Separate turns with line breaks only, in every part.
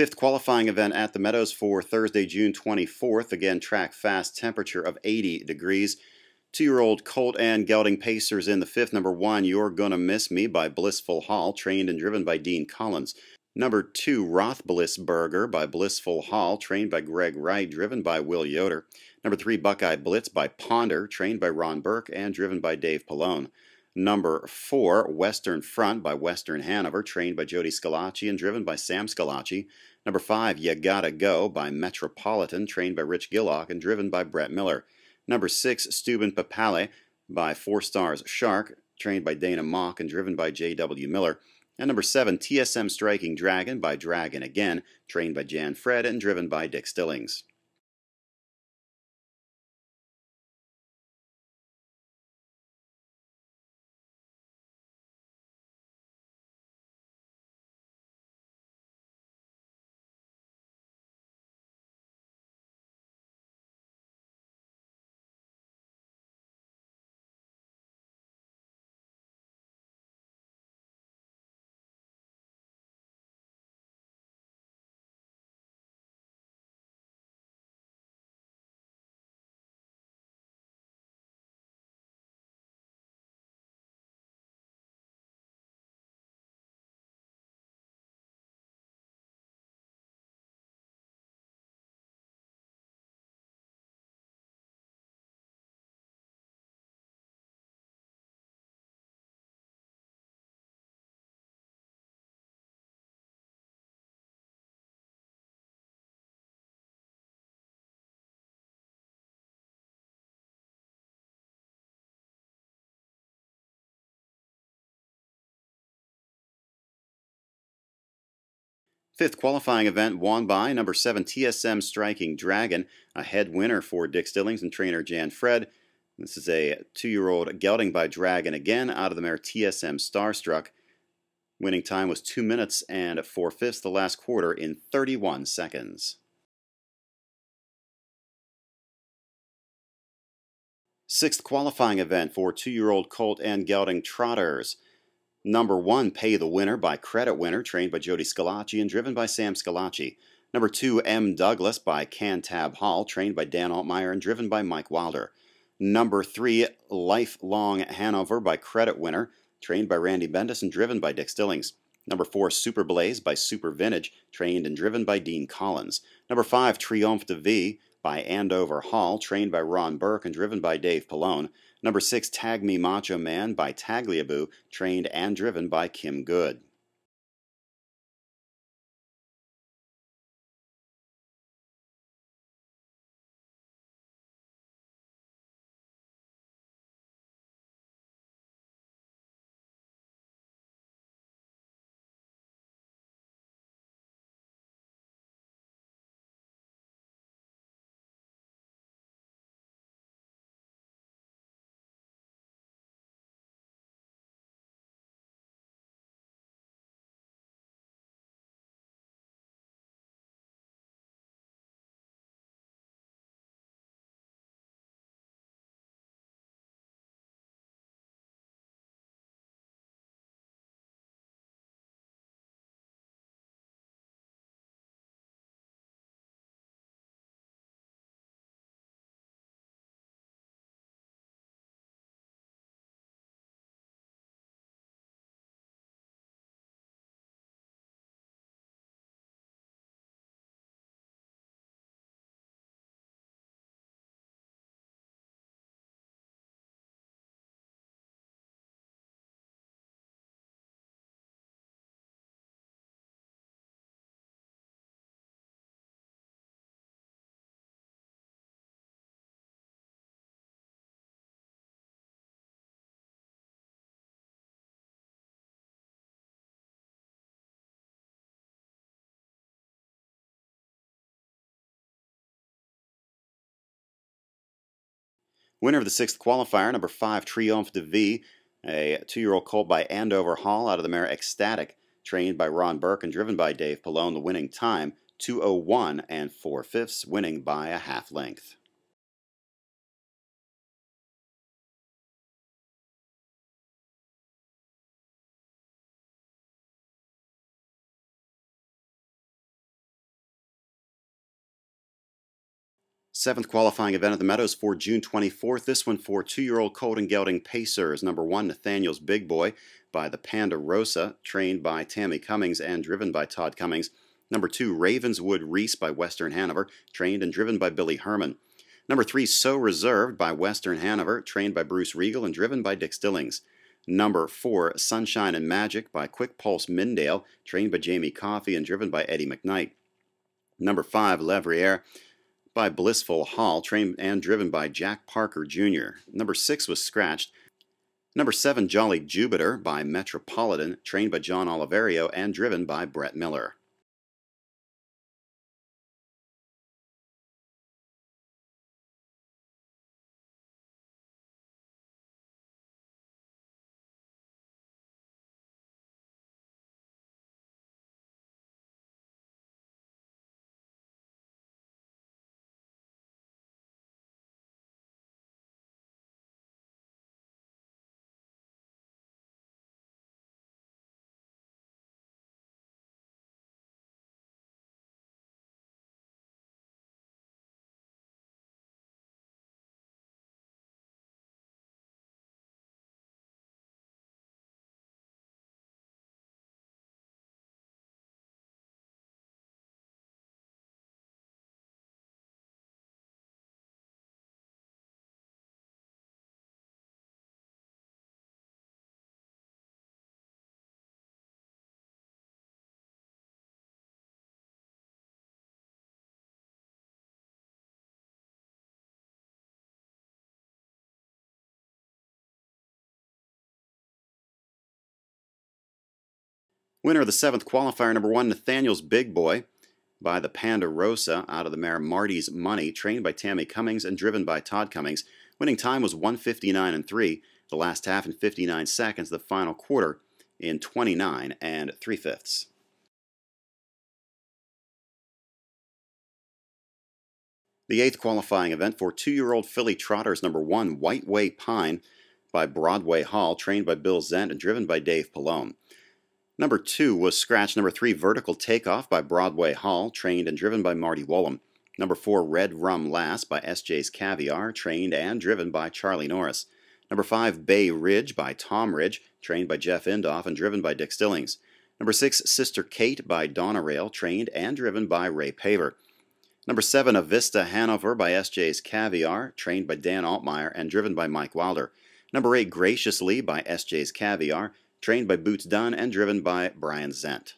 Fifth qualifying event at the Meadows for Thursday, June 24th. Again, track fast, temperature of 80 degrees. 2-year-old Colt and Gelding Pacers in the fifth. Number 1, You're Gonna Miss Me by Blissful Hall, trained and driven by Dean Collins. Number 2, Rothblissburger by Blissful Hall, trained by Greg Wright, driven by Will Yoder. Number 3, Buckeye Blitz by Ponder, trained by Ron Burke and driven by Dave Pallone. Number 4, Western Front by Western Hanover, trained by Jody Scalacci and driven by Sam Scalacci. Number 5, You Gotta Go by Metropolitan, trained by Rich Gillock and driven by Brett Miller. Number 6, Steuben Papale by 4 Stars Shark, trained by Dana Mock and driven by J.W. Miller. And number 7, TSM Striking Dragon by Dragon Again, trained by Jan Fred and driven by Dick Stillings. Fifth qualifying event won by number 7, TSM Striking Dragon, a head winner for Dick Stillings and trainer Jan Fred. This is a 2-year-old gelding by Dragon Again out of the mare TSM Starstruck. Winning time was 2 minutes and 4/5 the last quarter in 31 seconds. Sixth qualifying event for 2-year-old Colt and Gelding Trotters. Number 1, Pay the Winner by Credit Winner, trained by Jody Scalacci and driven by Sam Scalacci. Number 2, M. Douglas by Cantab Hall, trained by Dan Altmeyer and driven by Mike Wilder. Number 3, Lifelong Hanover by Credit Winner, trained by Randy Bendis and driven by Dick Stillings. Number 4, Super Blaze by Super Vintage, trained and driven by Dean Collins. Number 5, Triomphe de Vie by Andover Hall, trained by Ron Burke and driven by Dave Pallone. Number 6, Tag Me Macho Man by Tagliabue, trained and driven by Kim Good. Winner of the sixth qualifier, number 5, Triomphe de Vie, a 2-year-old colt by Andover Hall out of the mare Ecstatic, trained by Ron Burke and driven by Dave Pallone. The winning time, 2:01 and 4/5, winning by a half length. Seventh qualifying event at the Meadows for June 24th. This one for 2-year-old colt and gelding pacers. Number 1, Nathaniel's Big Boy by the Panda Rosa, trained by Tammy Cummings and driven by Todd Cummings. Number 2, Ravenswood Reese by Western Hanover, trained and driven by Billy Herman. Number 3, So Reserved by Western Hanover, trained by Bruce Regal and driven by Dick Stillings. Number 4, Sunshine and Magic by Quick Pulse Mindale, trained by Jamie Coffey and driven by Eddie McKnight. Number 5, Levrier by Blissful Hall, trained and driven by Jack Parker Jr. Number 6 was Scratched. Number 7, Jolly Jupiter by Metropolitan, trained by John Oliverio and driven by Brett Miller. Winner of the 7th qualifier, number 1, Nathaniel's Big Boy by the Panda Rosa out of the mare Marty's Money, trained by Tammy Cummings and driven by Todd Cummings. Winning time was 1:59 3, the last half in 59 seconds, the final quarter in 29 3/5. The 8th qualifying event for 2-year-old filly trotters, number 1, White Way Pine by Broadway Hall, trained by Bill Zent and driven by Dave Pallone. Number 2 was Scratch. Number 3, Vertical Takeoff by Broadway Hall, trained and driven by Marty Wollum. Number 4, Red Rum Lass by SJ's Caviar, trained and driven by Charlie Norris. Number 5, Bay Ridge by Tom Ridge, trained by Jeff Indoff and driven by Dick Stillings. Number 6, Sister Kate by Donna Rail, trained and driven by Ray Paver. Number 7, Avista Hanover by SJ's Caviar, trained by Dan Altmeyer and driven by Mike Wilder. Number 8, Graciously by SJ's Caviar, trained by Boots Dunn and driven by Brian Zent.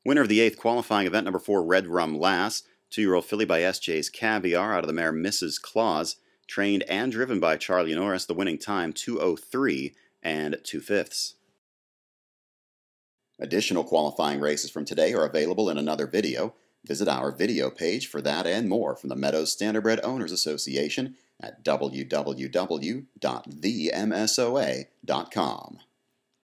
Winner of the 8th qualifying event, number 4, Red Rum Lass, 2-year-old filly by SJ's Caviar out of the mare Mrs. Claus, trained and driven by Charlie Norris, the winning time 2:03 2/5. Additional qualifying races from today are available in another video. Visit our video page for that and more from the Meadows Standardbred Owners Association at www.themsoa.com.